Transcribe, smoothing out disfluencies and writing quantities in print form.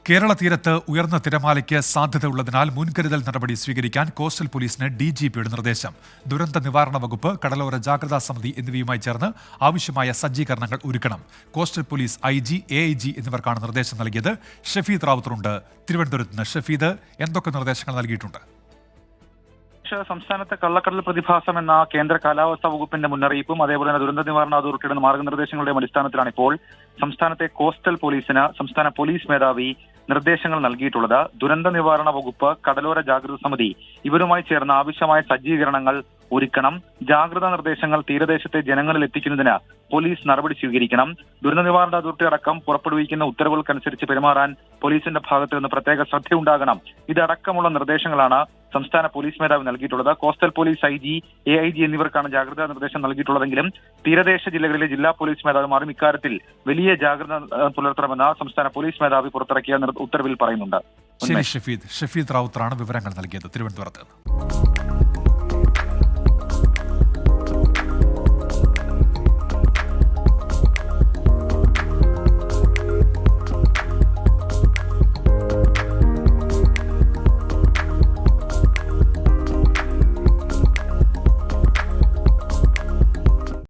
കേരള തീരത്ത് ഉയർന്ന തിരമാലയ്ക്ക് സാധ്യതയുള്ളതിനാൽ മുൻകരുതൽ നടപടി സ്വീകരിക്കാൻ കോസ്റ്റൽ പോലീസിന് ഡിജിപിയുടെ നിർദ്ദേശം. ദുരന്ത നിവാരണ വകുപ്പ്, കടലോര ജാഗ്രതാ സമിതി എന്നിവയുമായി ചേർന്ന് ആവശ്യമായ സജ്ജീകരണങ്ങൾ ഒരുക്കണം. കോസ്റ്റൽ പോലീസ് IG, AIG എന്നിവർക്കാണ് നിർദ്ദേശം നൽകിയത്. ഷഫീദ് റാവുത്തറുണ്ട് തിരുവനന്തപുരത്ത് നിന്ന്. ഷഫീദ്, എന്തൊക്കെ നിർദ്ദേശങ്ങൾ നൽകിയിട്ടുണ്ട്? സംസ്ഥാനത്തെ കള്ളക്കടൽ പ്രതിഭാസം എന്ന കേന്ദ്ര കാലാവസ്ഥാ വകുപ്പിന്റെ മുന്നറിയിപ്പും അതേപോലെ തന്നെ ദുരന്ത നിവാരണ അതോറിറ്റിയുടെ മാർഗനിർദ്ദേശങ്ങളുടെയും അടിസ്ഥാനത്തിലാണ് ഇപ്പോൾ സംസ്ഥാനത്തെ കോസ്റ്റൽ പോലീസിന് സംസ്ഥാന പോലീസ് മേധാവി നിർദ്ദേശങ്ങൾ നൽകിയിട്ടുള്ളത്. ദുരന്ത നിവാരണ വകുപ്പ്, കടലോര ജാഗ്രതാ സമിതി ഇവരുമായി ചേർന്ന് ആവശ്യമായ സജ്ജീകരണങ്ങൾ ഒരുക്കണം. ജാഗ്രതാ നിർദ്ദേശങ്ങൾ തീരദേശത്തെ ജനങ്ങളിൽ എത്തിക്കുന്നതിന് പോലീസ് നടപടി സ്വീകരിക്കണം. ദുരന്ത നിവാരണ അതോറിറ്റി അടക്കം പുറപ്പെടുവിക്കുന്ന ഉത്തരവുകൾക്കനുസരിച്ച് പെരുമാറാൻ പോലീസിന്റെ ഭാഗത്ത് നിന്ന് പ്രത്യേക ശ്രദ്ധയുണ്ടാകണം. ഇതടക്കമുള്ള നിർദ്ദേശങ്ങളാണ് സംസ്ഥാന പോലീസ് മേധാവി നൽകിയിട്ടുള്ളത്. കോസ്റ്റൽ പോലീസ് IG, AIG എന്നിവർക്കാണ് ജാഗ്രതാ നിർദ്ദേശം നൽകിയിട്ടുള്ളതെങ്കിലും തീരദേശ ജില്ലകളിലെ ജില്ലാ പോലീസ് മേധാവിമാരും ഇക്കാര്യത്തിൽ വലിയ ജാഗ്രത പുലർത്തണമെന്ന് സംസ്ഥാന പോലീസ് മേധാവി പുറത്തിറക്കിയ ഉത്തരവിൽ പറയുന്നുണ്ട്. ശരി ഷഫീദ് റാവുത്തറാണ് വിവരങ്ങൾ നൽകിയത് തിരുവനന്തപുരത്ത്.